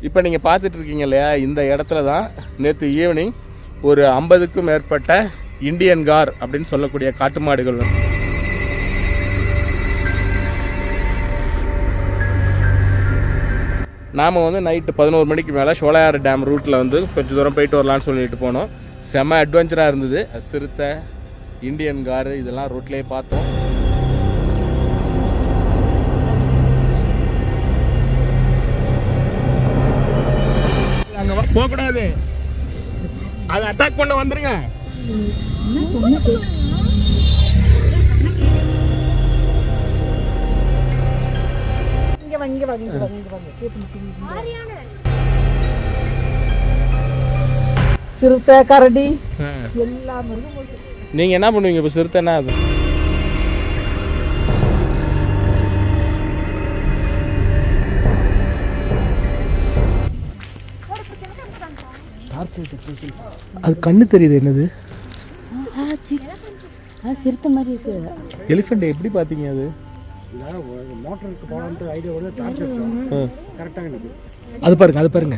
இப்போ நீங்கள் பார்த்துட்டு இருக்கீங்க இல்லையா, இந்த இடத்துல தான் நேற்று ஈவினிங் ஒரு 50க்கும் மேற்பட்ட இந்தியன் கார் அப்படின்னு சொல்லக்கூடிய காட்டு மாடுகள் நாம் வந்து நைட்டு 11 மணிக்கு மேலே ஷோலையாறு டேம் ரூட்டில் வந்து கொஞ்சம் தூரம் போயிட்டு வரலான்னு சொல்லிட்டு போனோம். செம்ம அட்வென்ச்சராக இருந்தது. சிறுத்தை, இந்தியன் காரு இதெல்லாம் ரோட்லேயே பார்த்தோம். அங்கே போகக்கூடாது, அதை அட்டாக் பண்ண வந்துருங்க. சிறுத்தை, கரடி எல்லாம். நீங்க என்ன பண்ணுவீங்க இப்போ? சிறுத்தைன்னா அது அது கண்ணு தெரியுது. என்னது? சிறுத்தை மாதிரி இருக்கு. எலிஃபெண்ட் எப்படி பார்த்தீங்க? அது மோட்டருக்கு போகலான்ட்டு ஐடியாவோட கரெக்டாக இருக்கு. அது பாருங்க, அது பாருங்க.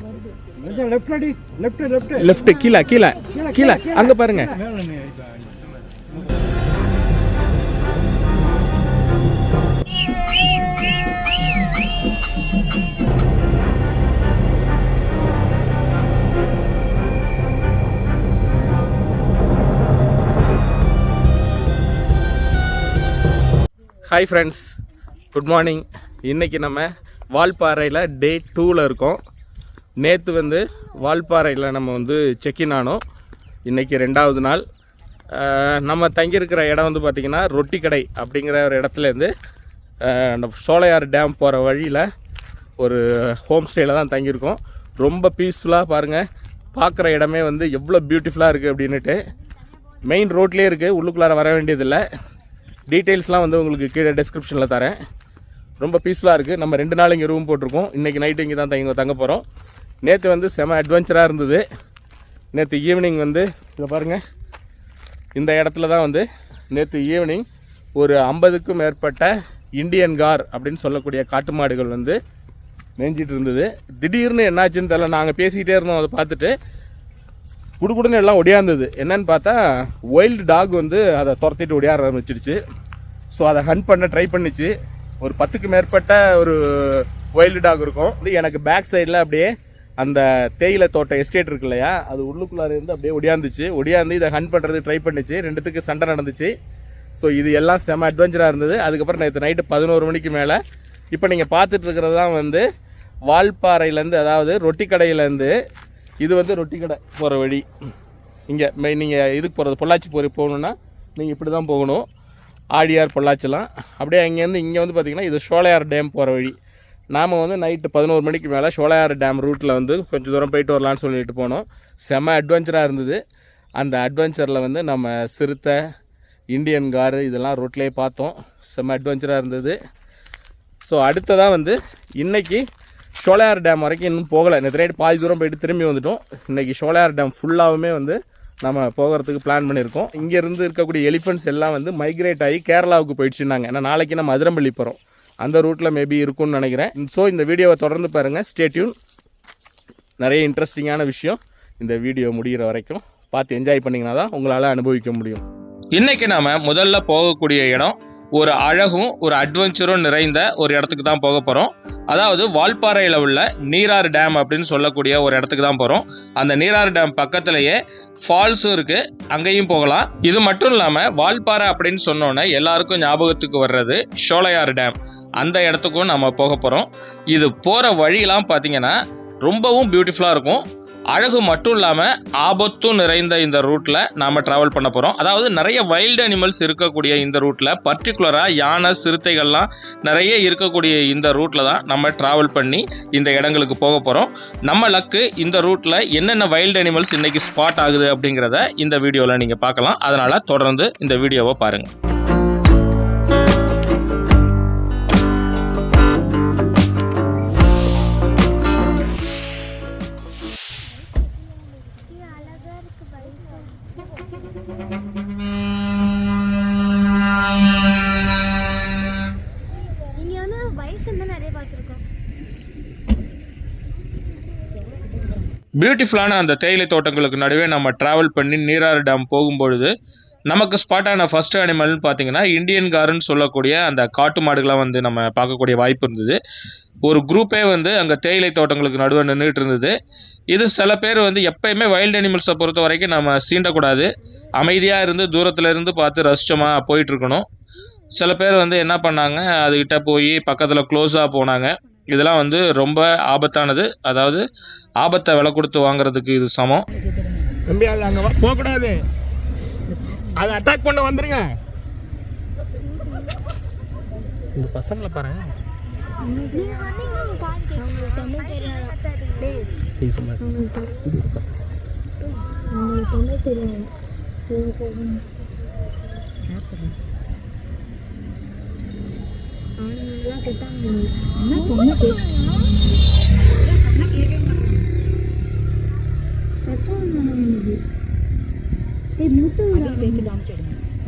லெஃப்ட் கீழே கீழே கீழே அங்க பாருங்க. Hi friends, good morning. இன்றைக்கி நம்ம வால்பாறையில் டே 2ல் இருக்கோம். நேற்று வந்து வால்பாறையில் நம்ம வந்து செக்இன் ஆனோம். இன்றைக்கி 2வது நாள். நம்ம தங்கியிருக்கிற இடம் வந்து பார்த்திங்கன்னா ரொட்டி கடை அப்படிங்கிற ஒரு இடத்துலேருந்து ஷோலையாறு டேம் போகிற வழியில் ஒரு ஹோம் ஸ்டேயில் தான் தங்கியிருக்கோம். ரொம்ப பீஸ்ஃபுல்லாக பாருங்கள், பார்க்குற இடமே வந்து எவ்வளோ பியூட்டிஃபுல்லாக இருக்குது அப்படின்ட்டு. மெயின் ரோட்லேயே இருக்குது, உள்ளுக்குள்ளார வர வேண்டியதில்லை. டீட்டெயில்ஸ்லாம் வந்து உங்களுக்கு கீழே டிஸ்கிரிப்ஷனில் தரேன். ரொம்ப பீஸ்ஃபுல்லாக இருக்குது. நம்ம 2 நாள் இங்கே ரூம் போட்டிருக்கோம். இன்றைக்கி நைட்டு இங்கே தான் தங்க போகிறோம். நேற்று வந்து செம அட்வென்ச்சராக இருந்தது. நேற்று ஈவினிங் வந்து இதை பாருங்கள், இந்த இடத்துல தான் வந்து நேற்று ஈவினிங் ஒரு 50க்கும் மேற்பட்ட இந்தியன் கார் அப்படின்னு சொல்லக்கூடிய காட்டு மாடுகள் வந்து மேய்ஞ்சிட்டு இருந்தது. திடீர்னு என்னாச்சுன்னு தெரியல, நாங்கள் பேசிக்கிட்டே இருந்தோம். அதை பார்த்துட்டு குடுக்குடுன்னு எல்லாம் ஒடியாந்தது. என்னன்னு பார்த்தா வைல்டு டாக் வந்து அதை துரத்திட்டு ஒடியார ஆரம்பிச்சிடுச்சு. ஸோ அதை ஹண்ட் பண்ண ட்ரை பண்ணிச்சு. ஒரு 10க்கு மேற்பட்ட ஒரு வைல்டு டாக் இருக்கும். எனக்கு பேக் சைடில் அப்படியே அந்த தேயிலை தோட்ட எஸ்டேட் இருக்கு இல்லையா, அது உள்ளுக்குள்ளார இருந்து அப்படியே ஒடியாந்து இதை ஹண்ட் பண்ணுறது ட்ரை பண்ணிச்சு. 2த்துக்கு சண்டை நடந்துச்சு. ஸோ இது எல்லாம் செம அட்வென்ச்சராக இருந்தது. அதுக்கப்புறம் நேற்று நைட்டு 11 மணிக்கு மேலே இப்போ நீங்கள் பார்த்துட்டு இருக்கிறது தான் வந்து வால்பாறையிலேருந்து, அதாவது ரொட்டி கடையிலேருந்து, இது வந்து ரொட்டி கடை போகிற வழி. இங்கே நீங்கள் இதுக்கு போகிறது பொள்ளாச்சி போகணுன்னா நீங்கள் இப்படி தான் போகணும். ஆடியார் பொள்ளாச்சிலாம் அப்படியே அங்கேருந்து இங்கே வந்து பார்த்திங்கன்னா இது ஷோலையார் டேம் போகிற வழி. நாம் வந்து நைட்டு 11 மணிக்கு மேலே ஷோலையார் டேம் ரூட்டில் வந்து கொஞ்சம் தூரம் போயிட்டு வரலான்னு சொல்லிட்டு போனோம். செம்ம அட்வென்ச்சராக இருந்தது. அந்த அட்வென்ச்சரில் வந்து நம்ம சிறுத்தை, இந்தியன் காரு இதெல்லாம் ரோட்லேயே பார்த்தோம். செம்ம அட்வென்ச்சராக இருந்தது. ஸோ அடுத்ததாக வந்து இன்றைக்கி ஷோலையார் டேம் வரைக்கும் இன்னும் போகலை. நேற்று நைட்டு பாதி தூரம் போயிட்டு திரும்பி வந்துட்டோம். இன்றைக்கி ஷோலையார் டேம் ஃபுல்லாகவுமே வந்து நம்ம போகிறதுக்கு பிளான் பண்ணியிருக்கோம். இங்கேருந்து இருக்கக்கூடிய எலிஃபெண்ட்ஸ் எல்லாம் வந்து மைக்ரேட் ஆகி கேரளாவுக்கு போயிடுச்சுன்னாங்க. ஏன்னா நாளைக்கு நம்ம அதிரம்பள்ளி போகிறோம். அந்த ரூட்டில் மேபி இருக்கும்னு நினைக்கிறேன். ஸோ இந்த வீடியோவை தொடர்ந்து பாருங்கள், ஸ்டே டியூன். நிறைய இன்ட்ரெஸ்டிங்கான விஷயம் இந்த வீடியோ முடிகிற வரைக்கும் பார்த்து என்ஜாய் பண்ணிங்கன்னா தான் உங்களால் அனுபவிக்க முடியும். இன்றைக்கி நாம் முதல்ல போகக்கூடிய இடம் ஒரு அழகும் ஒரு அட்வென்ச்சரும் நிறைந்த ஒரு இடத்துக்கு தான் போக போகிறோம். அதாவது வால்பாறையில் உள்ள நீராறு டேம் அப்படின்னு சொல்லக்கூடிய ஒரு இடத்துக்கு தான் போகிறோம். அந்த நீராறு டேம் பக்கத்துலேயே ஃபால்ஸும் இருக்குது, அங்கேயும் போகலாம். இது மட்டும் இல்லாமல் வால்பாறை அப்படின்னு சொன்னோன்னே எல்லாருக்கும் ஞாபகத்துக்கு வர்றது ஷோலையாறு டேம். அந்த இடத்துக்கும் நம்ம போக போகிறோம். இது போகிற வழியெல்லாம் பார்த்தீங்கன்னா ரொம்பவும் பியூட்டிஃபுல்லாக இருக்கும். அழகு மட்டும் இல்லாமல் ஆபத்தும் நிறைந்த இந்த ரூட்டில் நாம் ட்ராவல் பண்ண போகிறோம். அதாவது நிறைய வைல்டு அனிமல்ஸ் இருக்கக்கூடிய இந்த ரூட்டில், பர்டிகுலராக யானை, சிறுத்தைகள்லாம் நிறைய இருக்கக்கூடிய இந்த ரூட்டில் தான் நம்ம ட்ராவல் பண்ணி இந்த இடங்களுக்கு போக போகிறோம். நம்ம லக்கு இந்த ரூட்டில் என்னென்ன வைல்டு அனிமல்ஸ் இன்றைக்கி ஸ்பாட் ஆகுது அப்படிங்கிறத இந்த வீடியோவில் நீங்கள் பார்க்கலாம். அதனால் தொடர்ந்து இந்த வீடியோவை பாருங்கள். பியூட்டிஃபுல்லான அந்த தேயிலை தோட்டங்களுக்கு நடுவே நம்ம ட்ராவல் பண்ணி நீராறு டேம் போகும்பொழுது நமக்கு ஸ்பாட்டான ஃபர்ஸ்ட் அனிமல்னு பார்த்தீங்கன்னா இந்தியன் காருன்னு சொல்லக்கூடிய அந்த காட்டு மாடுகளாக வந்து நம்ம பார்க்கக்கூடிய வாய்ப்பு இருந்தது. ஒரு குரூப்பே வந்து அங்கே தேயிலை தோட்டங்களுக்கு நடுவே நின்றுட்டு இருந்தது. இது சில பேர் வந்து எப்பயுமே வைல்டு அனிமல்ஸை பொறுத்த வரைக்கும் நம்ம சீண்டக்கூடாது, அமைதியாக இருந்து தூரத்தில் இருந்து பார்த்து ரசிச்சோமா போயிட்டுருக்கணும். சில பேர் வந்து என்ன பண்ணாங்க, அதுக்கிட்ட போய் பக்கத்தில் க்ளோஸாக போனாங்க. இதெல்லாம் வந்து ரொம்ப ஆபத்தானது. அதாவது ஆபத்தை விலை கொடுத்து வாங்குறதுக்கு இது சமம். தம்பி அது அங்கே போகக்கூடாது, அதை அட்டாக் பண்ண வந்துருங்க. இந்த பசங்களை பாரு.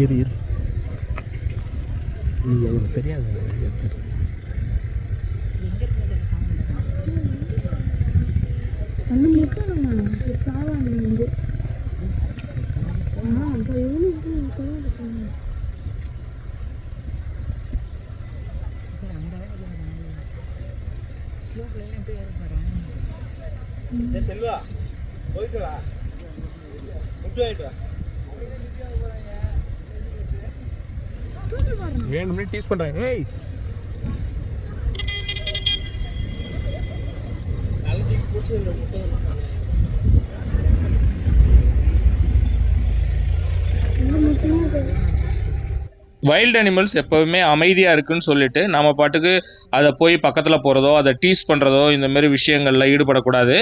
இரு இரு, நீ எனக்கு தெரியாது. செல்வா போயிட்டு வா, வேணும்னே டீஸ் பண்றேன். ஏய் வைல்டு அனிமல்ஸ் எப்போவுமே அமைதியாக இருக்குன்னு சொல்லிட்டு நம்ம பாட்டுக்கு அதை போய் பக்கத்தில் போகிறதோ அதை டீஸ் பண்ணுறதோ இந்த மாதிரி விஷயங்களில் ஈடுபடக்கூடாது.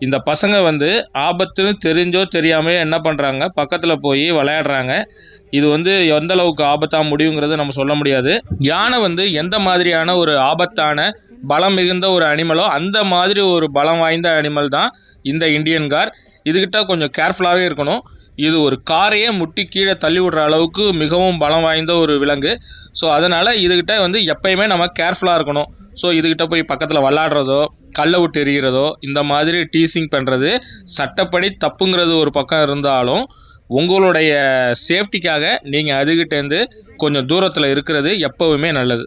இந்த பசங்க வந்து ஆபத்துன்னு தெரிஞ்சோ தெரியாமையோ என்ன பண்ணுறாங்க, பக்கத்தில் போய் விளையாடுறாங்க. இது வந்து எந்த அளவுக்கு ஆபத்தாக முடியுங்கிறது நம்ம சொல்ல முடியாது. யானை வந்து எந்த மாதிரியான ஒரு ஆபத்தான பலம் மிகுந்த ஒரு அனிமலோ அந்த மாதிரி ஒரு பலம் வாய்ந்த அனிமல் தான் இந்த இந்தியன் கார். இதுகிட்ட கொஞ்சம் கேர்ஃபுல்லாகவே இருக்கணும். இது ஒரு காரையே முட்டி கீழே தள்ளி விடுற அளவுக்கு மிகவும் பலம் வாய்ந்த ஒரு விலங்கு. ஸோ அதனால் இதுகிட்ட வந்து எப்பயுமே நம்ம கேர்ஃபுல்லாக இருக்கணும். ஸோ இதுகிட்ட போய் பக்கத்தில் விளாடுறதோ கல்லை விட்டு எறிகிறதோ இந்த மாதிரி டீசிங் பண்ணுறது சட்டப்படி தப்புங்கிறது ஒரு பக்கம் இருந்தாலும் உங்களுடைய சேஃப்டிக்காக நீங்கள் அதுகிட்டேருந்து கொஞ்சம் தூரத்தில் இருக்கிறது எப்போவுமே நல்லது.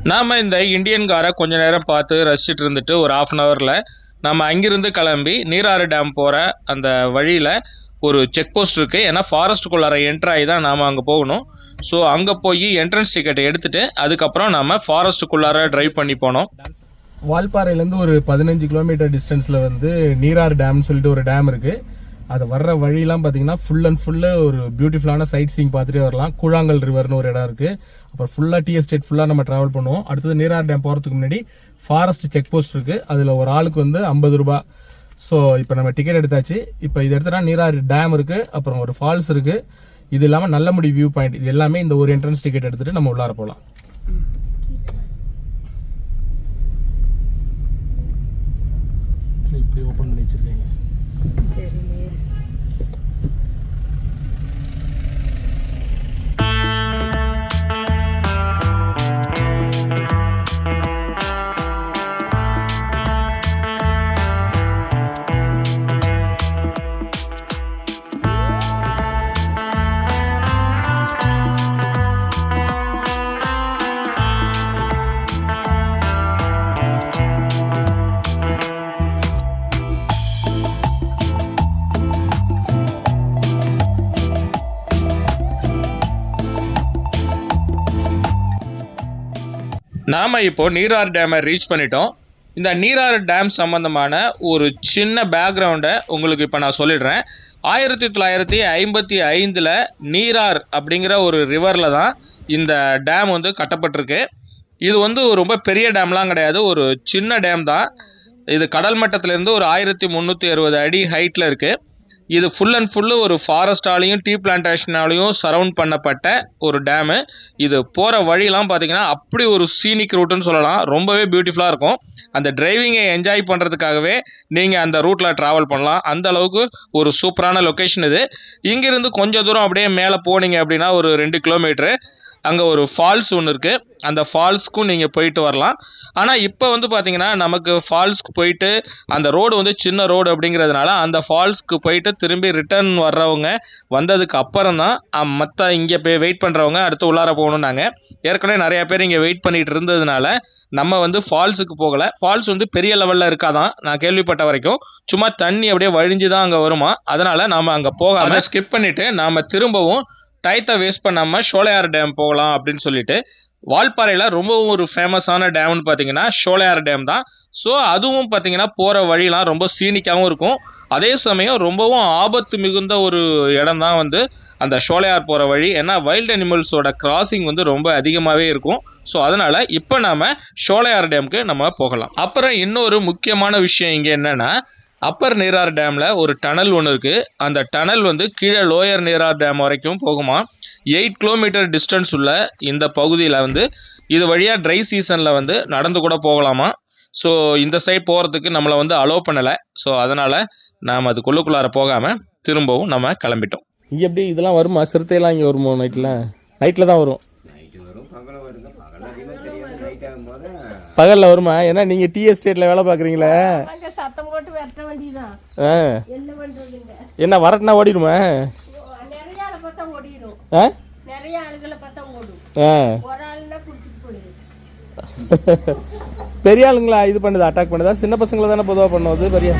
நாம் இந்த இந்தியன் காரை கொஞ்ச நேரம் பார்த்து ரசிச்சுட்டு இருந்துட்டு ஒரு 1/2 ஹவரில் நம்ம அங்கிருந்து கிளம்பி நீராறு டேம் போகிற அந்த வழியில் ஒரு செக் போஸ்ட் இருக்குது. ஏன்னா ஃபாரஸ்ட்டுக்குள்ளார என்ட்ராகி தான் நாம் அங்கே போகணும். ஸோ அங்கே போய் என்ட்ரன்ஸ் டிக்கெட்டை எடுத்துகிட்டு அதுக்கப்புறம் நம்ம ஃபாரஸ்ட்டுக்குள்ளார ட்ரைவ் பண்ணி போனோம். வால்பாறையிலேருந்து ஒரு 15 கிலோமீட்டர் டிஸ்டன்ஸில் வந்து நீராறு டேம்னு சொல்லிட்டு ஒரு டேம் இருக்குது. அது வர்ற வழியெல்லாம் பார்த்தீங்கன்னா ஃபுல் அண்ட் ஃபுல்லு ஒரு பியூட்டிஃபுல்லான சைட் சீயிங் பார்த்துட்டே வரலாம். கூழாங்கல் ரிவர்னு ஒரு இடம் இருக்குது. அப்புறம் ஃபுல்லாக டீ எஸ்டேட் ஃபுல்லாக நம்ம ட்ராவல் பண்ணுவோம். அடுத்தது நீராறு டேம் போகிறதுக்கு முன்னாடி ஃபாரஸ்ட் செக் போஸ்ட் இருக்குது. அதில் ஒரு ஆளுக்கு வந்து 50 ரூபா. ஸோ இப்போ நம்ம டிக்கெட் எடுத்தாச்சு. இப்போ இது எடுத்துட்டா நீராறு டேம் இருக்குது, அப்புறம் ஒரு ஃபால்ஸ் இருக்குது, இது இல்லாமல் நல்லமுடி வியூ பாயிண்ட், இது எல்லாமே இந்த ஒரு என்ட்ரன்ஸ் டிக்கெட் எடுத்துகிட்டு நம்ம உள்ளார போகலாம். இப்படி ஓப்பன் பண்ணி வச்சுருக்கீங்க. நாம் இப்போ நீராறு டேமை ரீச் பண்ணிட்டோம். இந்த நீராறு டேம் சம்பந்தமான ஒரு சின்ன பேக்ரவுண்டை உங்களுக்கு இப்போ நான் சொல்லிடுறேன். 1955 நீரார் அப்படிங்கிற ஒரு ரிவரில் தான் இந்த டேம் வந்து கட்டப்பட்டிருக்கு. இது வந்து ரொம்ப பெரிய டேம்லாம் கிடையாது, ஒரு சின்ன டேம் தான். இது கடல் மட்டத்திலேருந்து ஒரு 1360 அடி ஹைட்டில் இருக்குது. இது ஃபுல் அண்ட் ஃபுல்லு ஒரு ஃபாரஸ்டாலையும் டீ பிளான்டேஷனாலையும் சரவுண்ட் பண்ணப்பட்ட ஒரு டேமு. இது போகிற வழியெலாம் பார்த்தீங்கன்னா அப்படி ஒரு சீனிக் ரூட்டுன்னு சொல்லலாம். ரொம்பவே பியூட்டிஃபுல்லாக இருக்கும். அந்த டிரைவிங்கை என்ஜாய் பண்ணுறதுக்காகவே நீங்கள் அந்த ரூட்டில் ட்ராவல் பண்ணலாம். அந்த அளவுக்கு ஒரு சூப்பரான லொக்கேஷன் இது. இங்கேருந்து கொஞ்சம் தூரம் அப்படியே மேலே போனீங்க அப்படின்னா ஒரு 2 கிலோமீட்ரு அங்கே ஒரு ஃபால்ஸ் ஒன்று இருக்குது. அந்த ஃபால்ஸ்க்கும் நீங்கள் போயிட்டு வரலாம். ஆனால் இப்போ வந்து பார்த்தீங்கன்னா நமக்கு ஃபால்ஸ்க்கு போயிட்டு அந்த ரோடு வந்து சின்ன ரோடு அப்படிங்கிறதுனால அந்த ஃபால்ஸ்க்கு போயிட்டு திரும்பி ரிட்டர்ன் வர்றவங்க வந்ததுக்கு அப்புறம் தான் மற்ற இங்கே போய் வெயிட் பண்ணுறவங்க அடுத்து உள்ளார போகணுன்னாங்க. ஏற்கனவே நிறையா பேர் இங்கே வெயிட் பண்ணிகிட்டு இருந்ததுனால நம்ம வந்து ஃபால்ஸுக்கு போகலை. ஃபால்ஸ் வந்து பெரிய லெவலில் இருக்காதான் நான் கேள்விப்பட்ட வரைக்கும். சும்மா தண்ணி அப்படியே வழிஞ்சு தான் அங்கே வருமா. அதனால் நாம் அங்கே போகாமல் ஸ்கிப் பண்ணிவிட்டு நாம் திரும்பவும் டயத்தை வேஸ்ட் பண்ணாமல் ஷோலையார் டேம் போகலாம் அப்படின்னு சொல்லிட்டு வால்பாறையில் ரொம்பவும் ஒரு ஃபேமஸான டேம்னு பார்த்தீங்கன்னா ஷோலையார் டேம் தான். ஸோ அதுவும் பார்த்தீங்கன்னா போகிற வழிலாம் ரொம்ப சீனிக்காகவும் இருக்கும். அதே சமயம் ரொம்பவும் ஆபத்து மிகுந்த ஒரு இடம் தான் வந்து அந்த ஷோலையார் போகிற வழி. ஏன்னா வைல்ட் அனிமல்ஸோட கிராசிங் வந்து ரொம்ப அதிகமாகவே இருக்கும். ஸோ அதனால் இப்போ நாம் ஷோலையார் டேமுக்கு நம்ம போகலாம். அப்புறம் இன்னொரு முக்கியமான விஷயம் இங்கே என்னென்னா அப்பர் நீரார் டேமில் ஒரு டனல் ஒன்று இருக்குது. அந்த டனல் வந்து கீழே லோயர் நீரார் டேம் வரைக்கும் போகுமா. 8 கிலோமீட்டர் டிஸ்டன்ஸ் உள்ள இந்த பகுதியில் வந்து இது வழியாக ட்ரை சீசனில் வந்து நடந்து கூட போகலாமா. ஸோ இந்த சைட் போகிறதுக்கு நம்மளை வந்து அலோவ் பண்ணலை. ஸோ அதனால் நாம் அதுக்குள்ளுக்குள்ளார போகாமல் திரும்பவும் நம்ம கிளம்பிட்டோம். இங்கே எப்படி இதெல்லாம் வருமா? சிறுத்தையெல்லாம் இங்கே வருமோ? நைட்டில் தான் வரும். பகலில் வருமா? ஏன்னா நீங்கள் டீ எஸ்டேட்டில் வேலை பார்க்குறீங்களே. சத்தம் போட்டு வெட்ட வேண்டியதான். என்ன பண்றதுங்க? என்ன வரட்டுனா ஓடிடுமா? நிறைய ஆளை பார்த்தா ஓடிடும். நிறைய ஆளுகளை பார்த்தா ஓடும். ஒரு ஆளுனா குடிச்சிட்டு போயிடும். பெரிய ஆளுங்களா இது பண்ணுது, அட்டாக் பண்ணுதா? சின்ன பசங்களை தானே பொதுவாக பண்ணுவது. பெரிய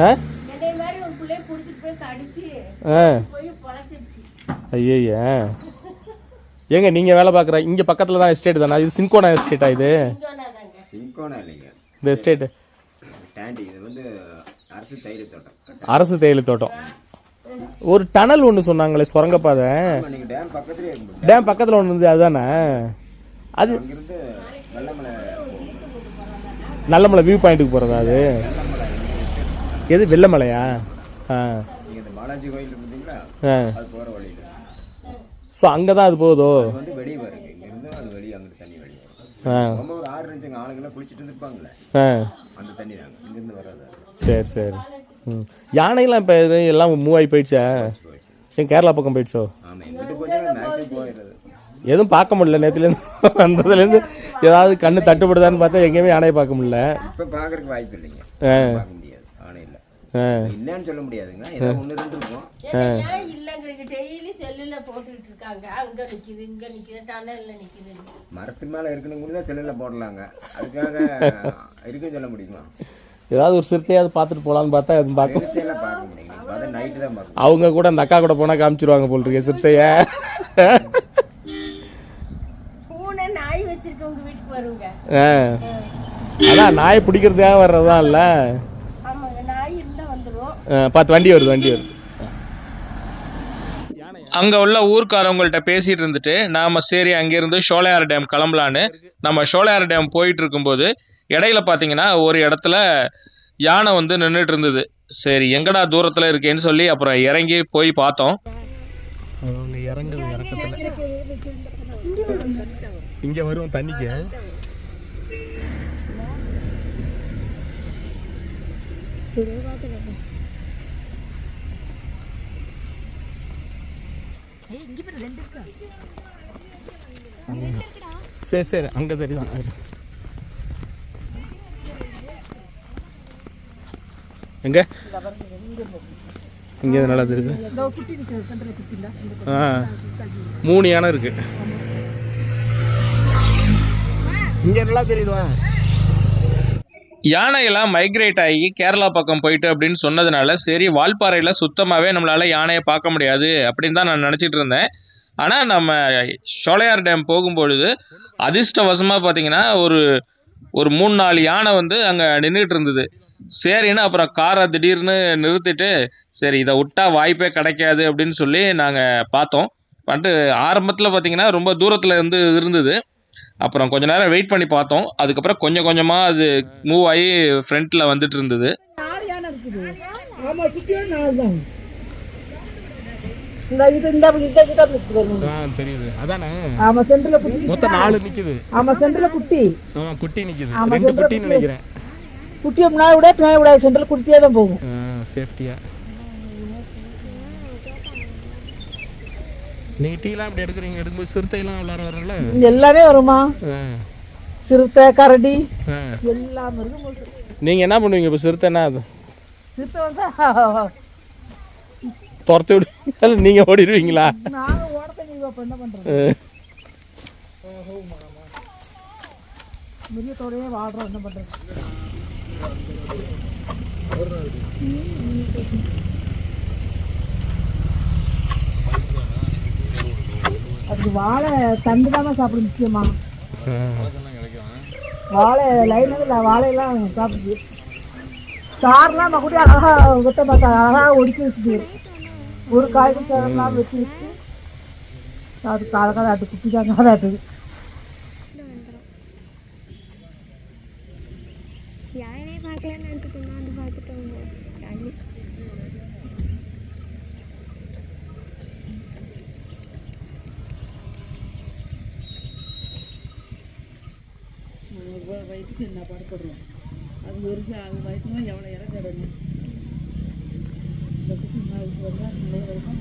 என்னை மாதிரி ஒரு பிள்ளைய குடிச்சிட்டு போய் கடிச்சு போய் பொழைச்சிருச்சு. ஐயா ஏங்க நீங்கள் வேலை பார்க்குற இங்கே பக்கத்தில் தான் எஸ்டேட் தானே? இது சின்கோனா எஸ்டேட்டா? இது சின்கோனா இல்லைங்க, இந்த எஸ்டேட்டு இது வந்து அரசு தேயிலை தோட்டம். அரசு தேயிலை தோட்டம். ஒரு டனல் ஒன்று சொன்னாங்களே சுரங்கப்பாதை. டேம் பக்கத்தில் ஒன்று இருந்து அதுதானே? அது நல்லமலை வியூ பாயிண்ட்டுக்கு போகிறதா? அது எது வெள்ளமலையா? பாலாஜி கோயில் இருந்தீங்களா, அது போகிற வழியில். ஸோ அங்கே தான் அது போகுதோ? வந்து வெளியே வருங்க, இங்கேருந்து அது வெளியே அங்கே தண்ணி வெளியே வரும். ரொம்ப ஒரு 6 இன்ச்சுங்க ஆளுங்கெல்லாம் குளிச்சுட்டு இருந்துருப்பாங்களே, அந்த தண்ணி தாங்க இங்கேருந்து வராது. சரி சரி. யானைலாம் இப்போ எல்லாம் மூவ் ஆகி போயிடுச்சா? ஏன் கேரளா பக்கம் போயிடுச்சோ? ஆமாம், எங்கிட்ட கொஞ்சம் மேக்ஸிமம் போயிடுறது. எதுவும் பார்க்க முடியல. நேற்றுலேருந்து வந்ததுலேருந்து ஏதாவது கண்ணு தட்டுப்படுதான்னு பார்த்தா எங்கேயுமே யானையை பார்க்க முடியல. இப்போ பார்க்கறதுக்கு வாய்ப்பு இல்லைங்க, பார்க்க முடியாது. ஆனை இல்லை, இல்லைன்னு சொல்ல முடியாதுங்க. ஏதோ 1-2 இருக்கும். இல்லைங்க, டெய்லி செல்லுல போட்டுட்டு இருக்காங்க. அங்க நிக்குது, இங்க நிக்குது, டனல்ல நிக்குது. மரத்து மேலே இருக்கணும் கூட தான் செல்லில் போடலாங்க, அதுக்காக இருக்குன்னு சொல்ல முடியுமா? ஏதாவது ஒரு சிறுத்தையாவது பார்த்துட்டு போகலான்னு பார்த்தா அது சிறுத்தையெல்லாம் பார்க்க முடியுங்க. அதை நைட்டு தான் பார்க்கணும். அவங்க கூட அந்த அக்கா கூட போனால் காமிச்சிருவாங்க போல் இருக்கு சிறுத்தைய. பூனை நாய் வச்சிருக்கவங்க வீட்டுக்கு வருங்க. அதான் நாய் பிடிக்கிறதுக்காக வர்றதுதான் இல்ல. ஆமாங்க, நாய் இருந்தா வந்துடும். பார்த்து வண்டி வருது. அங்கே உள்ள ஊர்க்காரவங்கள்ட்ட பேசிகிட்டு இருந்துட்டு நாம் சரி அங்கேருந்து ஷோலையார் டேம் கிளம்பலான்னு நம்ம ஷோலையார் டேம் போயிட்டு இருக்கும்போது இடையில பார்த்தீங்கன்னா ஒரு இடத்துல யானை வந்து நின்றுட்டு இருந்தது. சரி எங்கடா தூரத்தில் இருக்கேன்னு சொல்லி அப்புறம் இறங்கி போய் பார்த்தோம். இங்கே வரும் தண்ணிக்கு. சரி சரி, அங்கே தெரியும். எங்க இங்கே நல்லா தெரியுது. 3 யானை இருக்கு இங்கே நல்லா தெரியுதுவா. யானையெல்லாம் மைக்ரேட் ஆகி கேரளா பக்கம் போயிட்டு அப்படின்னு சொன்னதுனால சரி வால்பாறையில் சுத்தமாகவே நம்மளால் யானையை பார்க்க முடியாது அப்படின்னு தான் நான் நினச்சிட்டு இருந்தேன். ஆனால் நம்ம ஷோலையார் டேம் போகும்பொழுது அதிர்ஷ்டவசமாக பார்த்தீங்கன்னா ஒரு 3-4 யானை வந்து அங்கே நின்றுட்டு இருந்தது. சரின்னு அப்புறம் காரை திடீர்னு நிறுத்திட்டு சரி இதை விட்டா வாய்ப்பே கிடைக்காது அப்படின்னு சொல்லி நாங்கள் பார்த்தோம். வந்துட்டு ஆரம்பத்தில் பார்த்தீங்கன்னா ரொம்ப தூரத்தில் இருந்தது. அப்புறம் கொஞ்ச நேரம் வெயிட் பண்ணி பார்த்தோம். அதுக்கப்புறம் கொஞ்சம் கொஞ்சமாக அது மூவ் ஆகி ஃப்ரண்ட்டில் வந்துட்டு இருந்தது. ஆமா குட்டியும் 4 தான். இந்த தெரியுது அதானே. ஆமா சென்டர்ல குட்டி. மொத்தம் 4 நிக்குது. ஆமா சென்டர்ல குட்டி. ஆமா குட்டி நிக்குது. 2 குட்டின்னு நினைக்கிறேன். குட்டியை முன்னாடி விட பின்னாடி விட சென்டர்ல குட்டியே தான் போகும். சேஃப்டியா. நீங்க டீலாம் அப்படி எடுக்கிறீங்க, எடுக்கும்போது சிறுத்தைலாம் விளாட வரல? எல்லாமே வருமா? சிறுத்தை கரடி எல்லாம் இருக்கு. நீங்க என்ன பண்ணுவீங்க இப்போ? சிறுத்தைன்னா அது சிறுத்தை வந்து துரத்தி விடுவீங்களா நீங்க ஓடிடுவீங்களா? நாங்க ஓடத்தை நீங்க என்ன பண்றது? மிரியத்தோடயே வாடுறோம், என்ன பண்றது? அது வாழை தண்டு தான் சாப்பிடும் முக்கியமா. வாழை லைன் இல்லை, வாழையெல்லாம் சாப்பிடுது. சார்லாம் நம்ம கூட அழகா வெட்ட பார்த்தா அழகா ஒடிச்சு வச்சுட்டு ஒரு காய்கறி சாரெல்லாம் வச்சு வச்சு அது காலக்காதாட்டு குட்டி தான் காதாட்டுது. யாரே பார்க்கலன்னு நினைச்சிட்டு வந்து பார்த்துட்டோம். வயிற்றுக்கு என்ன பாடுபடுறோம், அது வரைக்கும் அது வயிற்றுலாம் எவ்வளோ இறங்கிடணும். இந்த குட்டி நாளைக்கு வந்தால் நிறைய வருமா?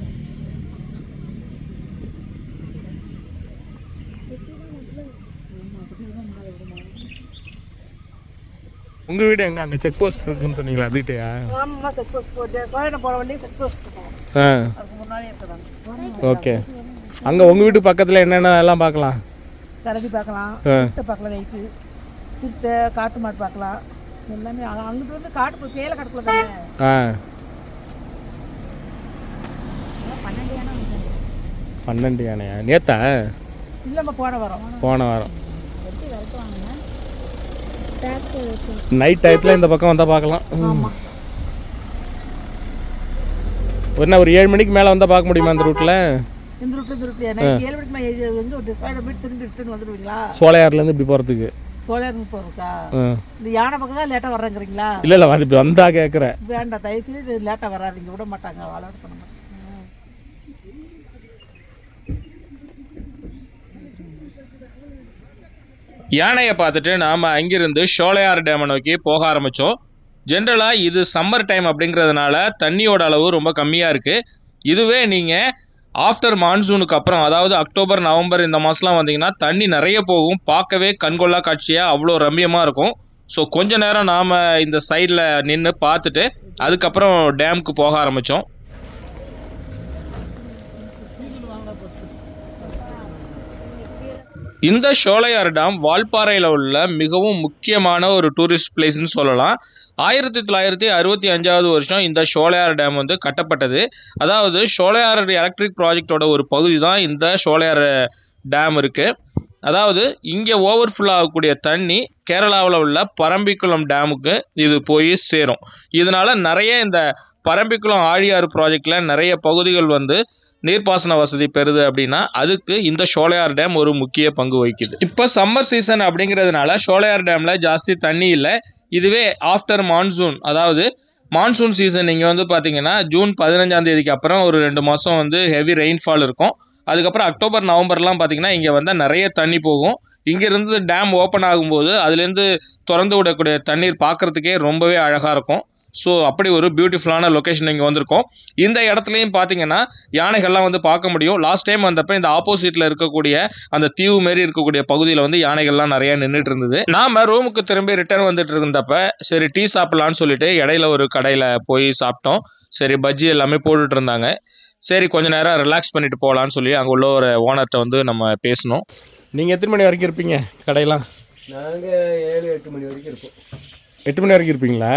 உங்க வீடு எங்க? அங்க செக் போஸ்ட் இருக்குன்னு சொன்னீங்களா, அதுகிட்டயா? ஆமாம்மா செக் போஸ்ட் போட்டு கோயிலை போகிற வண்டியும் செக் போஸ்ட் போவோம். அதுக்கு முன்னாடியே இருக்கிறாங்க. ஓகே. அங்க உங்க வீட்டு பக்கத்துல என்னென்ன எல்லாம் பார்க்கலாம்? கரடி பார்க்கலாம், சிறுத்தை பார்க்கலாம், நைட்டு சிறுத்தை காட்டு மாட்டு பார்க்கலாம். எல்லாமே அங்கிட்டு வந்து காட்டு தேயிலை கடத்துல தானே. 12 யானையா? நேத்தா? இல்லைம்மா போன வாரம். போன வாரம் நைட் டயத்தில் இந்த பக்கம் வந்தால் பார்க்கலாம். ஒரு 7 மணிக்கு மேலே வந்தால் பார்க்க முடியுமா அந்த ரூட்டில்? இந்த ரூட்டில் 7 மணிக்கு வந்து ஒரு திரும்பி ரிட்டர்ன் வந்துடுவீங்களா? சோலையாறுலேருந்து இப்படி போகிறதுக்கு? சோலையாறு போகிறதுக்கா? இந்த யானை பக்கம் தான் லேட்டாக வர்றேங்கிறீங்களா? இல்லை வந்து இப்படி வந்தா கேட்குறேன். வேண்டாம், தயவுசெய்து லேட்டாக வராதிங்க, விட மாட்டாங்க, வாழாடு பண்ண மாட்டாங்க. யானையை பார்த்துட்டு நாம் அங்கிருந்து ஷோலையார் டேமை நோக்கி போக ஆரம்பித்தோம். ஜென்ரலாக இது சம்மர் டைம் அப்படிங்கிறதுனால தண்ணியோட அளவு ரொம்ப கம்மியாக இருக்குது. இதுவே நீங்கள் ஆஃப்டர் மான்சூனுக்கு அப்புறம், அதாவது அக்டோபர் நவம்பர் இந்த மாதம்லாம் வந்தீங்கன்னா தண்ணி நிறைய போகும். பார்க்கவே கண்கொள்ளா காட்சியாக அவ்வளோ ரம்மியமாக இருக்கும். ஸோ கொஞ்ச நேரம் நாம் இந்த சைடில் நின்று பார்த்துட்டு அதுக்கப்புறம் டேமுக்கு போக ஆரம்பித்தோம். இந்த ஷோலையார் டேம் வால்பாறையில் உள்ள மிகவும் முக்கியமான ஒரு டூரிஸ்ட் பிளேஸ்ன்னு சொல்லலாம். 1965 வருஷம் இந்த ஷோலையார் டேம் வந்து கட்டப்பட்டது. அதாவது ஷோலையார் எலக்ட்ரிக் ப்ராஜெக்டோட ஒரு பகுதி தான் இந்த ஷோலையார் டேம் இருக்குது. அதாவது இங்கே ஓவர்ஃப்ளோ ஆகக்கூடிய தண்ணி கேரளாவில் உள்ள பரம்பிக்குளம் டேமுக்கு இது போய் சேரும். இதனால நிறைய இந்த பரம்பிக்குளம் ஆழியாறு ப்ராஜெக்டில் நிறைய பகுதிகள் வந்து நீர்ப்பாசன வசதி பெறுது. அப்படின்னா அதுக்கு இந்த ஷோலையார் டேம் ஒரு முக்கிய பங்கு வகிக்குது. இப்போ சம்மர் சீசன் அப்படிங்கிறதுனால ஷோலையார் டேமில் ஜாஸ்தி தண்ணி இல்லை. இதுவே ஆஃப்டர் மான்சூன், அதாவது மான்சூன் சீசன் நீங்கள் வந்து பார்த்தீங்கன்னா ஜூன் 15ஆம் தேதிக்கு அப்புறம் ஒரு 2 மாதம் வந்து ஹெவி ரெயின்ஃபால் இருக்கும். அதுக்கப்புறம் அக்டோபர் நவம்பர்லாம் பார்த்தீங்கன்னா இங்கே வந்து நிறைய தண்ணி போகும். இங்கேருந்து டேம் ஓப்பன் ஆகும்போது அதுலேருந்து திறந்து விடக்கூடிய தண்ணீர் பார்க்குறதுக்கே ரொம்பவே அழகாக இருக்கும். ஸோ அப்படி ஒரு பியூட்டிஃபுல்லான லொக்கேஷன் இங்கே வந்திருக்கோம். இந்த இடத்துலையும் பார்த்தீங்கன்னா யானைகள்லாம் வந்து பார்க்க முடியும். லாஸ்ட் டைம் வந்தப்போ இந்த ஆப்போசிட்டில் இருக்கக்கூடிய அந்த தீவு மாரி இருக்கக்கூடிய பகுதியில் வந்து யானைகள்லாம் நிறைய நின்றுட்டு இருந்தது. நாம் ரூமுக்கு திரும்பி ரிட்டர்ன் வந்துட்டு இருந்தப்ப சரி டீ சாப்பிட்லான்னு சொல்லிட்டு இடையில ஒரு கடையில் போய் சாப்பிட்டோம். சரி பஜ்ஜி எல்லாமே போட்டுட்டு இருந்தாங்க. சரி கொஞ்ச நேரம் ரிலாக்ஸ் பண்ணிட்டு போகலான்னு சொல்லி அங்கே உள்ள ஒரு ஓனர்கிட்ட வந்து நம்ம பேசணும். நீங்கள் எத்தனை மணி வரைக்கும் இருப்பீங்க கடையெல்லாம்? நாங்கள் 7-8 மணி வரைக்கும் இருப்போம். 8 மணி வரைக்கும் இருப்பீங்களா?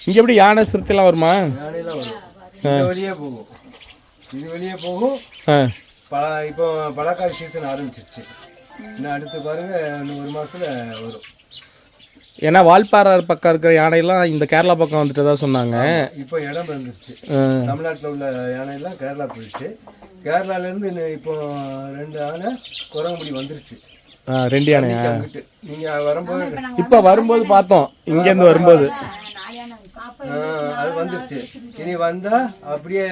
இங்கே எப்படி யானை சிறுத்தைலாம் வருமா? யானையெல்லாம் வரும். இது வெளியே போகும், இது வெளியே போகும். இப்போ பழக்காடு சீசன் ஆரம்பிச்சிருச்சு. இன்னும் அடுத்து பாருங்க, இன்னும் 1 மாதத்துல வரும். ஏன்னா வால்பாறை பக்கம் இருக்கிற யானையெல்லாம் இந்த கேரளா பக்கம் வந்துட்டு தான் சொன்னாங்க. இப்போ இடம் வந்துருச்சு. தமிழ்நாட்டில் உள்ள யானையெல்லாம் கேரளா போயிடுச்சு. கேரளாலேருந்து இப்போ 2 யானை குரங்குடி வந்துருச்சு. 2 யானையா? நீங்கள் வரும்போது இப்போ வரும்போது பார்த்தோம், இங்கேருந்து வரும்போது அது வந்துருச்சு. இனி வந்தா அப்படியே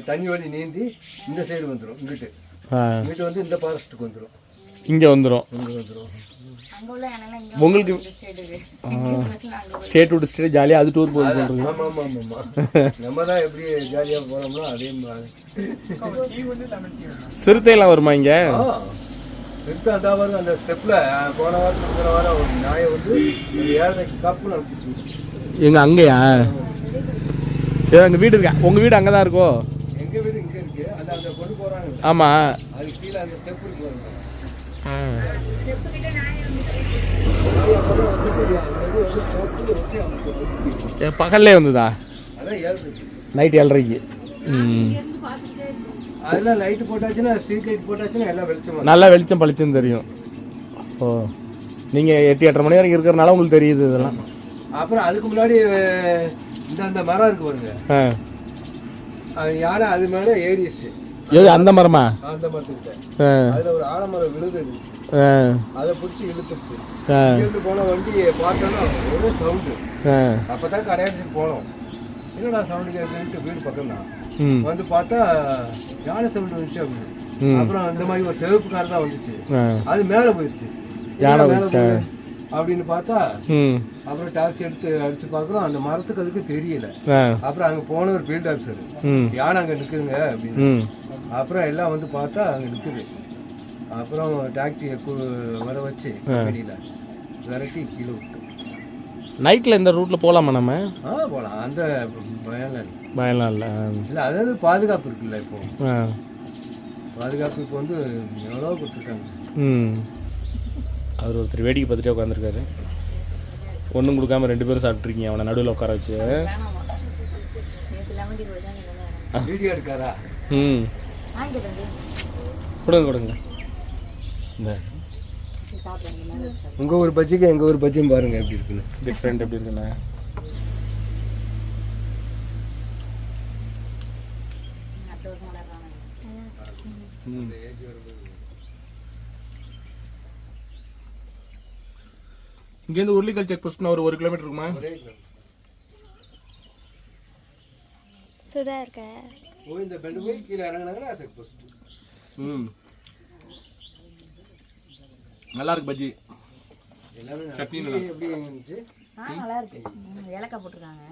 தண்ணி வழி நீந்தி இந்த சைடு வந்துடும். இங்கிட்டு வந்து இந்த ஃபாரஸ்ட்டுக்கு வந்துடும். இங்கே வந்துடும். உங்களுக்கு ஸ்டேட் விட்டு ஸ்டேட் ஜாலியாக அது டூர் போகுது. ஆமாம் நம்ம தான் எப்படி ஜாலியாக போனோம்னா அதே மாதிரி. சிறுத்தையெல்லாம் வருமா இங்கே? சிறுத்தை அதான் வரும். அந்த ஸ்டெப்பில் போன வாரம் ஒரு நாயை வந்து 7:30 கப்பு அனுப்பிச்சு. எங்க அங்கேயா? எங்கள் வீடு இருக்கா? உங்கள் வீடு அங்கே தான் இருக்கோ? எங்கள் வீடு இங்கே இருக்கு. அது அங்கே கொண்டு போகிறாங்க. ஆமாம். அது கீழே அந்த ஸ்டெப் இருக்கு பாருங்க. பகல்லே வந்ததா? அதான் 7:30 நைட் 7:30. அதெல்லாம் லைட்டு போட்டாச்சுன்னா, ஸ்ட்ரீட் லைட் போட்டாச்சுன்னா எல்லாம் வெளிச்சம், நல்லா வெளிச்சம் பளிச்சுன்னு தெரியும். ஓ, நீங்கள் 8-8:30 மணி வரைக்கும் இருக்கிறனால உங்களுக்கு தெரியுது இதெல்லாம். அப்புறம் அதுக்கு முன்னாடி இந்த மரம் இருக்கு பாருங்க, யானை அது மேலே ஏறிடுச்சு. எது அந்த மரமா? அந்த மரத்துக்கிட்ட அதுல ஒரு ஆலமரம் விழுது, அதை பிடிச்சி இழுத்துருச்சு. இங்கிருந்து போன வண்டி பார்த்தோன்னா ஒரே சவுண்டு. அப்பதான் கடையாச்சிட்டு போனோம். என்னடா சவுண்டு கேட்குன்ட்டு வீடு பக்கம் தான் வந்து பார்த்தா யானை சவுண்டு வந்துச்சு அப்படின்னு. அப்புறம் இந்த மாதிரி ஒரு சிவப்பு கார் தான் வந்துச்சு, அது மேலே போயிடுச்சு. அப்படின்னு பார்த்தா அப்புறம் டார்ச் எடுத்து அடிச்சு பார்க்குறோம், அந்த மரத்துக்கு அதுக்கு தெரியல. அப்புறம் அங்கே போன ஒரு ஃபீல்ட் ஆஃபீஸர், யானை அங்கே நிற்குதுங்க அப்படின்னு. அப்புறம் எல்லாம் வந்து பார்த்தா அங்கே நிற்குது. அப்புறம் டாக்ஸியை வர வச்சு வெளியில் விரட்டி கீழே விட்டு. நைட்டில் இந்த ரூட்டில் போகலாமா நம்ம? போகலாம், அந்த பயம்லாம் இல்லை. இல்லை அதாவது பாதுகாப்பு இருக்குல்ல. இப்போ பாதுகாப்பு இப்போ வந்து எவ்வளோ கொடுத்துருக்காங்க. அவர் ஒருத்தர் வேடிக்கை பார்த்துட்டே உட்காந்துருக்காரு. ஒன்றும் கொடுக்காம 2 பேரும் சாப்பிட்ருக்கீங்க. அவனை நடுவில் உட்கார வச்சு வீடியோ எடுக்காரா? கொடுங்க. இந்த உங்கள் ஒரு பஜ்ஜிக்கு எங்கள் ஒரு பஜ்ஜியும் பாருங்கள் எப்படி இருக்குன்னு. டிஃப்ரெண்ட் எப்படி இருக்குண்ணா? இங்கேருந்து உருளிக்கல் செக் போஸ்ட்னா ஒரு 1 கிலோமீட்டர் இருக்குமா? சுடா இருக்க இந்த பெண்டு போய் கீழே இறங்கினாங்கன்னா செக் போஸ்ட். நல்லா இருக்கு பஜ்ஜி. எல்லாமே சட்னி எப்படி இருந்துச்சு? நல்லா இருக்கு. ஏலக்காய் போட்டிருக்காங்க.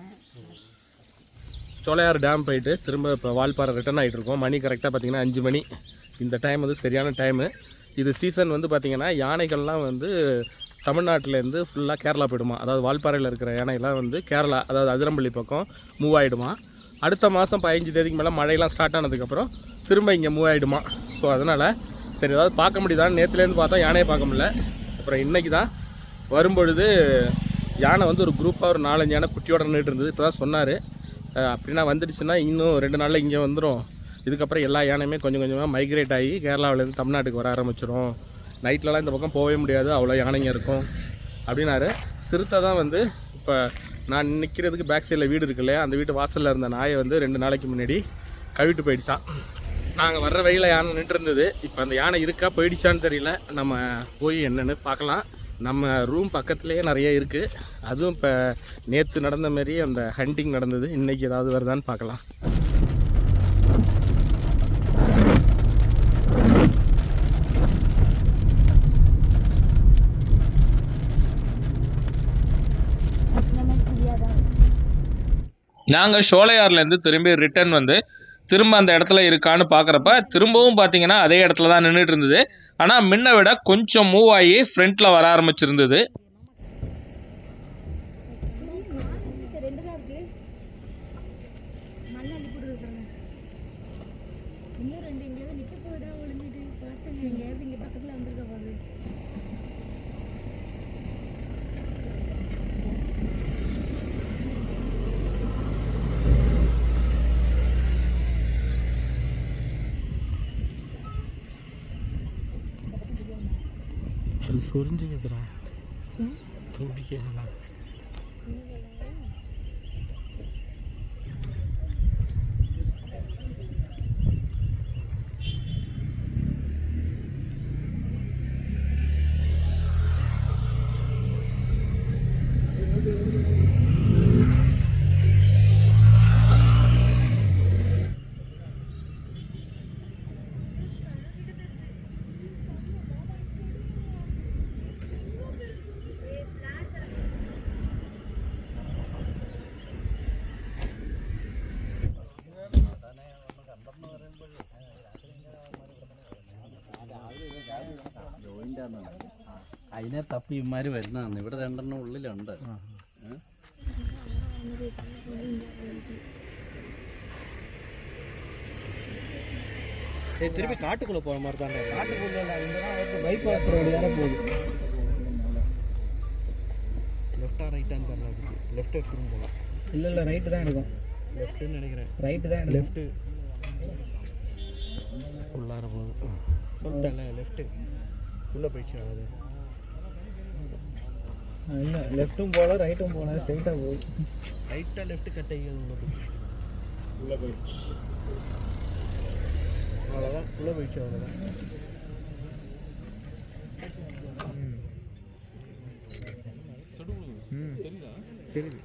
சோலையார் டேம் போயிட்டு திரும்ப இப்போ வால்பாறை ரிட்டர்ன் ஆகிட்டு இருக்கோம். மணி கரெக்டாக பார்த்தீங்கன்னா 5 மணி. இந்த டைம் வந்து சரியான டைமு. இது சீசன் வந்து பார்த்திங்கன்னா யானைகள்லாம் வந்து தமிழ்நாட்டிலேருந்து ஃபுல்லாக கேரளா போயிடுமா. அதாவது வால்பாறையில் இருக்கிற யானைகள்லாம் வந்து கேரளா, அதாவது அதிரம்பள்ளி பக்கம் மூவ் ஆகிடுமா. அடுத்த மாதம் 15 தேதிக்கு மேலே மழையெல்லாம் ஸ்டார்ட் ஆனதுக்கப்புறம் திரும்ப இங்கே மூவ் ஆகிடுமா. ஸோ அதனால் சரி ஏதாவது பார்க்க முடியுதான்னு நேற்றுலேருந்து பார்த்தா யானையை பார்க்க முடியல. அப்புறம் இன்றைக்கி தான் வரும்பொழுது யானை வந்து ஒரு குரூப்பாக ஒரு 4-5 யானை குட்டியோட நின்றுட்டு இருந்தது. இப்போ தான் சொன்னார். அப்படின்னா வந்துடுச்சுன்னா இன்னும் 2 நாளில் இங்கே வந்துடும். இதுக்கப்புறம் எல்லா யானையுமே கொஞ்சம் கொஞ்சமாக மைக்ரேட் ஆகி கேரளாவிலேருந்து தமிழ்நாட்டுக்கு வர ஆரம்பிச்சிடும். நைட்லலாம் இந்த பக்கம் போகவே முடியாது, அவ்வளோ யானைங்க இருக்கும் அப்படின்னாரு. சிறுத்தை தான் வந்து இப்போ நான் நிற்கிறதுக்கு பேக் சைடில் வீடு இருக்கு இல்லையா, அந்த வீட்டு வாசலில் இருந்த நாயை வந்து 2 நாளைக்கு முன்னாடி கவிட்டு போயிடுச்சான். நாங்கள் வர்ற வழியில் யானை நின்று இருந்தது. இப்போ அந்த யானை இருக்கா போயிடுச்சான்னு தெரியல. நம்ம போய் என்னென்னு பார்க்கலாம். நம்ம ரூம் பக்கத்துலேயே நிறைய இருக்குது. அதுவும் இப்போ நேற்று நடந்த மாரி அந்த ஹண்டிங் நடந்தது. இன்றைக்கி ஏதாவது வருதான்னு பார்க்கலாம். நாங்கள் ஷோலையார்லேருந்து திரும்பி ரிட்டர்ன் வந்து திரும்ப அந்த இடத்துல இருக்கான்னு பார்க்குறப்ப திரும்பவும் பார்த்தீங்கன்னா அதே இடத்துல தான் நின்றுட்டு இருந்தது. ஆனால் முன்ன விட கொஞ்சம் மூவ் ஆகி ஃப்ரண்ட்டில் வர ஆரம்பிச்சிருந்தது. அது சொரிஞ்சுக்குதுடா, துடிக்கலாம். അതിനെ തപ്പി ഇമാര് വരുന്നതാണ്. ഇവിടെ 2 ഉള്ളിലുണ്ട്. திருப்பி காட்டுக்குள்ள போற மாதிரி தான். காட்டுக்குள்ள பைபாஸ் ரோடு தானே போகுது. லெஃப்டா ரைட்டான்னு தெரியல. அதுக்கு லெஃப்ட் எடுத்துரும் போகலாம். இல்லை ரைட்டு தான் எடுக்கும். லெஃப்ட்டுன்னு நினைக்கிறேன். ரைட்டு தான் லெஃப்ட்டு உள்ளார போகுது. சொல்லிட்டேன்ல லெஃப்ட்டு உள்ளே போயிடுச்சு. அது இல்லை லெஃப்ட்டும் போகல ரைட்டும் போகல, ஸ்ட்ரைட்டாக போகுது. ரைட்டாக லெஃப்ட்டு கட்டைகள் உள்ளே போயிடுச்சு. அவ்வளோதான், உள்ளே போயிடுச்சு. அவ்வளோதான். தெரியுது.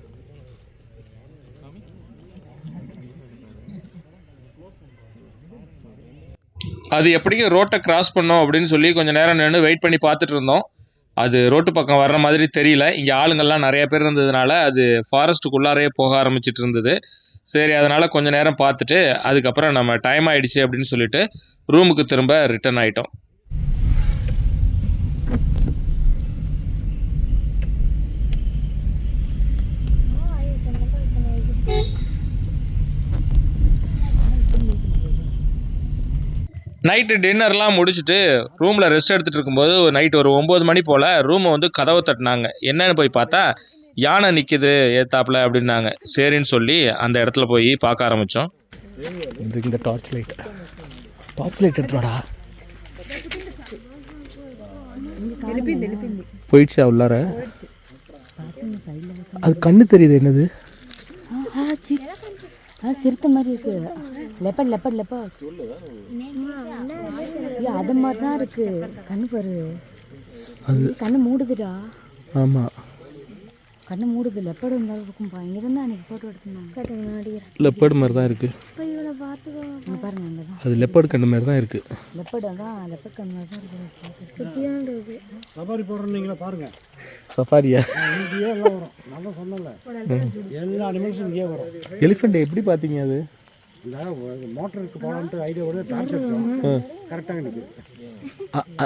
அது எப்படி ரோட்டை கிராஸ் பண்ணோம் அப்படின்னு சொல்லி கொஞ்சம் நேரம் நின்று வெயிட் பண்ணி பார்த்துட்டு இருந்தோம். அது ரோட்டு பக்கம் வர்ற மாதிரி தெரியல. இங்கே ஆளுங்கள்லாம் நிறைய பேர் இருந்ததுனால அது ஃபாரஸ்ட்டுக்குள்ளாரே போக ஆரம்பிச்சிட்டு இருந்தது. சரி, அதனால் கொஞ்சம் நேரம் பார்த்துட்டு அதுக்கப்புறம் நம்ம டைம் ஆகிடுச்சு அப்படின்னு சொல்லிட்டு ரூமுக்கு திரும்ப ரிட்டர்ன் ஆகிட்டோம். நைட்டு டின்னர்லாம் முடிச்சுட்டு ரூமில் ரெஸ்ட் எடுத்துகிட்டு இருக்கும்போது நைட்டு ஒரு 9 மணி போல் ரூமை வந்து கதவை தட்டினாங்க. என்னன்னு போய் பார்த்தா யானை நிற்கிது ஏத்தாப்புல அப்படின்னாங்க. சரின்னு சொல்லி அந்த இடத்துல போய் பார்க்க ஆரம்பித்தோம். இந்த டார்ச் லைட் எடுத்துவாடா. போயிடுச்சா உள்ளார? அது கண்ணு தெரியுது. என்னது சிறுத்தை மாதிரி இருக்கு. லெப்பட் அது மாதிரி தான் இருக்கு. கண்ணு பாரு, அது கண்ணு மூடுதுடா. ஆமாம், கண்ணு மூடுது. லெப்படு இருந்தாலும் இருக்கும்பா. இங்கே தான் அன்றைக்கி ஃபோட்டோ எடுத்துருந்தாங்க. லெப்பர்டு மாதிரி தான் இருக்குது. இங்கே பாருங்க, அங்கே தான் அது லெப்பர்டு கண்ணு மாதிரி தான் இருக்குது. லெப்படு தான், லெப்பட் கண்ணு மாதிரி தான் இருக்குது. குட்டியான்றது சஃபாரி போடுறோம். நீங்களே பாருங்கள். சஃபாரியா? இங்கேயே எல்லாம் வரும். நல்லா சொன்னல, எல்லா அனிமல்ஸும் இங்கேயே வரும். எலிஃபெண்ட் எப்படி பார்த்தீங்க? அது இந்த மோட்டருக்கு போகலான்ட்டு ஐடியாவோட டார்ச் எடுத்தோம். கரெக்டாக நிற்குது.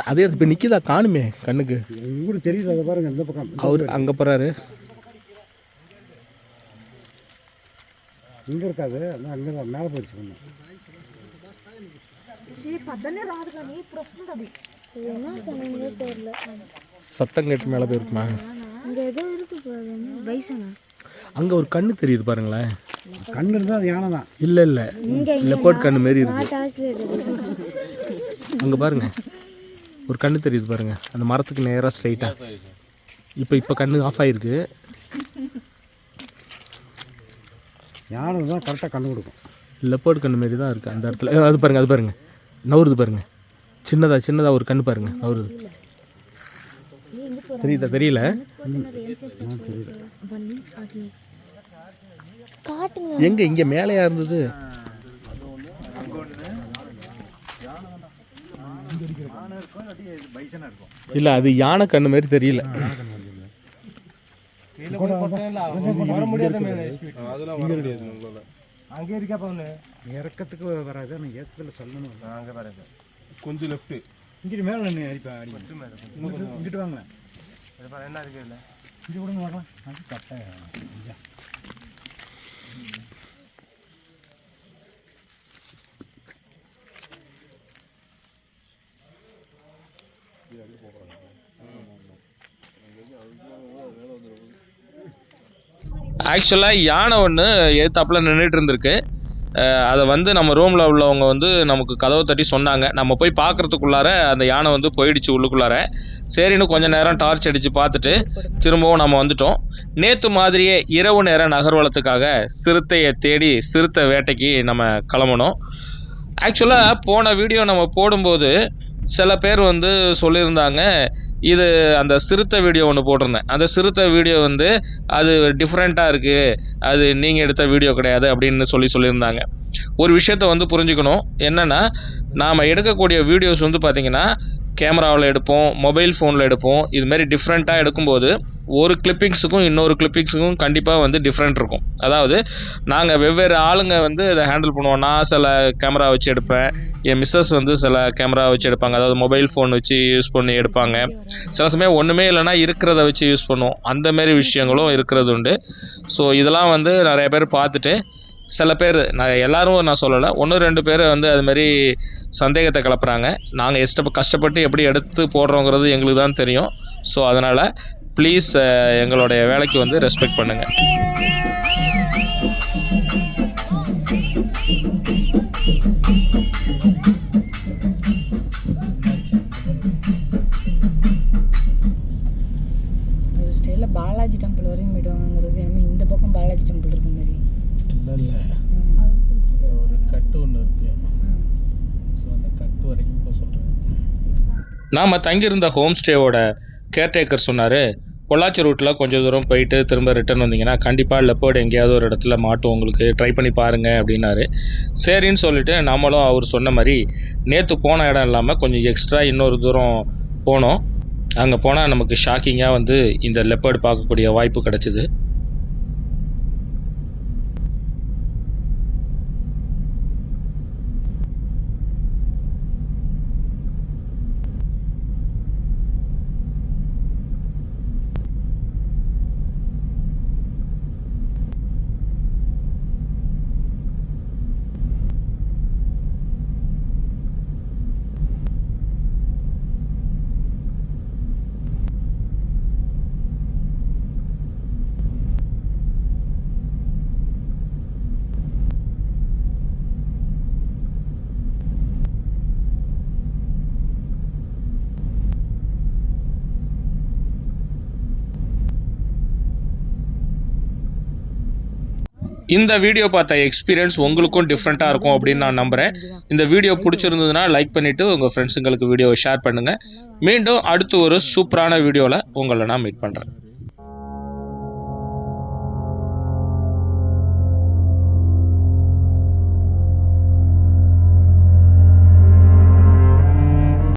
அதே இப்போ நிற்கிதா? காணுமே கண்ணுக்கு. உங்களுக்கு தெரியுது. அதை பாருங்கள், இந்த பக்கம் அவர் அங்கே போகிறாரு. இங்கே இருக்காது, ஆனால் அங்கே தான் மேலே போயிடுச்சு. தெரியல. சத்தம் கேட்டு மேலே போயிருக்குமா? அங்கே ஏதோ இருக்கு வயசானா. அங்கே ஒரு கண்ணு தெரியுது பாருங்களேன். கண்ணு இருந்தால் அது யானை தான். இல்லை லெப்பர்ட் கண்ணு மாரி இருக்கு. அங்கே பாருங்க, ஒரு கண்ணு தெரியுது பாருங்க, அந்த மரத்துக்கு நேராக ஸ்ட்ரைட்டாக. இப்போ கண்ணு ஆஃப் ஆகிருக்கு. யானை தான் கரெக்டாக கண்ணு கொடுக்கும். லெப்பர்ட் கண்ணு மாரி தான் இருக்குது அந்த இடத்துல. அது பாருங்க நவுறுது பாருங்க. சின்னதாக ஒரு கண்ணு பாருங்க நவுறுது. தெரியுதா? தெரியல. எங்க இங்க மேலையா இருந்தது? இல்ல, அது யானை கண்ணு மாதிரி தெரியல. அங்கே இருக்கா பாருங்க. இறக்கத்துக்கு வராது, ஆனால் ஏற்றத்தில் சொல்லணும். அங்கே வராது. கொஞ்சம் லெஃப்ட்டு இங்கிட்டு மேலே நின்று அடிப்பேன். இங்கிட்டு வாங்க. என்ன இருக்கு இல்லை, இங்கே கூட வரலாம். அது கரெக்டாக ஆக்சுவலாக யானை ஒன்று ஏத்தாப்புல நின்றுட்டு இருந்திருக்கு. அதை வந்து நம்ம ரூமில் உள்ளவங்க வந்து நமக்கு கதவை தட்டி சொன்னாங்க. நம்ம போய் பார்க்குறதுக்குள்ளார அந்த யானை வந்து போயிடுச்சு உள்ளுக்குள்ளார. சரின்னு கொஞ்சம் நேரம் டார்ச் அடித்து பார்த்துட்டு திரும்பவும் நம்ம வந்துட்டோம். நேற்று மாதிரியே இரவு நேர நகர்வலத்துக்காக சிறுத்தையை தேடி சிறுத்தை வேட்டைக்கு நம்ம கிளம்பணும். ஆக்சுவலாக போன வீடியோ நம்ம போடும்போது சில பேர் வந்து சொல்லியிருந்தாங்க, இது அந்த சிறுத்தை வீடியோ ஒன்று போட்டிருந்தேன். அந்த சிறுத்தை வீடியோ வந்து அது டிஃப்ரெண்ட்டாக இருக்குது, அது நீங்கள் எடுத்த வீடியோ கிடையாது அப்படின்னு சொல்லியிருந்தாங்க. ஒரு விஷயத்த வந்து புரிஞ்சுக்கணும். என்னென்னா, நாம் எடுக்கக்கூடிய வீடியோஸ் வந்து பார்த்திங்கன்னா கேமராவில் எடுப்போம், மொபைல் ஃபோனில் எடுப்போம். இதுமாரி டிஃப்ரெண்ட்டாக எடுக்கும்போது ஒரு கிளிப்பிங்ஸுக்கும் இன்னொரு கிளிப்பிங்ஸுக்கும் கண்டிப்பாக வந்து டிஃப்ரெண்ட் இருக்கும். அதாவது நாங்கள் வெவ்வேறு ஆளுங்க வந்து இதை ஹேண்டில் பண்ணுவோம். நான் சில கேமரா வச்சு எடுப்பேன், என் மிஸ்ஸஸ் வந்து சில கேமரா வச்சு எடுப்பாங்க, அதாவது மொபைல் ஃபோன் வச்சு யூஸ் பண்ணி எடுப்பாங்க. சில சமயம் ஒன்றுமே இல்லைன்னா இருக்கிறத வச்சு யூஸ் பண்ணுவோம். அந்தமாரி விஷயங்களும் இருக்கிறது உண்டு. ஸோ இதெல்லாம் வந்து நிறைய பேர் பார்த்துட்டு சில பேர், நான் எல்லாரும் நான் சொல்லலை, 1-2 பேர் வந்து அதுமாரி சந்தேகத்தை கிளப்புறாங்க. நாங்கள் கஷ்டப்பட்டு எப்படி எடுத்து போடுறோங்கிறது எங்களுக்கு தான் தெரியும். ஸோ அதனால் ப்ளீஸ் எங்களுடைய வேலைக்கு வந்து ரெஸ்பெக்ட் பண்ணுங்கள். ஒரு ஸ்டைலில் பாலாஜி டெம்பிள் வரையும் போயிடுவாங்கிறது என்னமோ இந்த பக்கம் பாலாஜி டெம்பிள் இருக்க மாதிரி. இல்லை ஒரு கட்டு ஒன்று இருக்குது. ஸோ அந்த கட்டு வரைக்கும் இப்போ சொல்கிறேன். நாம் தங்கியிருந்த ஹோம் ஸ்டேவோட கேர்டேக்கர் சொன்னார், பொள்ளாச்சி ரூட்டில் கொஞ்சம் தூரம் போயிட்டு திரும்ப ரிட்டர்ன் வந்தீங்கன்னா கண்டிப்பாக லெப்பர்டு எங்கேயாவது ஒரு இடத்துல மாட்டும், உங்களுக்கு ட்ரை பண்ணி பாருங்கள் அப்படின்னாரு. சரின்னு சொல்லிவிட்டு நம்மளும் அவர் சொன்ன மாதிரி நேற்று போன இடம் இல்லாமல் கொஞ்சம் எக்ஸ்ட்ரா இன்னொரு தூரம் போனோம். அங்கே போனால் நமக்கு ஷாக்கிங்காக வந்து இந்த லெப்பர்டு பார்க்கக்கூடிய வாய்ப்பு கிடச்சிது. இந்த வீடியோ பார்த்த எக்ஸ்பீரியன்ஸ் உங்களுக்கும் டிஃப்ரெண்ட்டாக இருக்கும் அப்படின்னு நான் நம்புகிறேன். இந்த வீடியோ பிடிச்சிருந்ததுன்னா லைக் பண்ணிவிட்டு உங்கள் ஃப்ரெண்ட்ஸுங்களுக்கு வீடியோவை ஷேர் பண்ணுங்கள். மீண்டும் அடுத்து ஒரு சூப்பரான வீடியோவில் உங்களை நான் மீட் பண்ணுறேன்.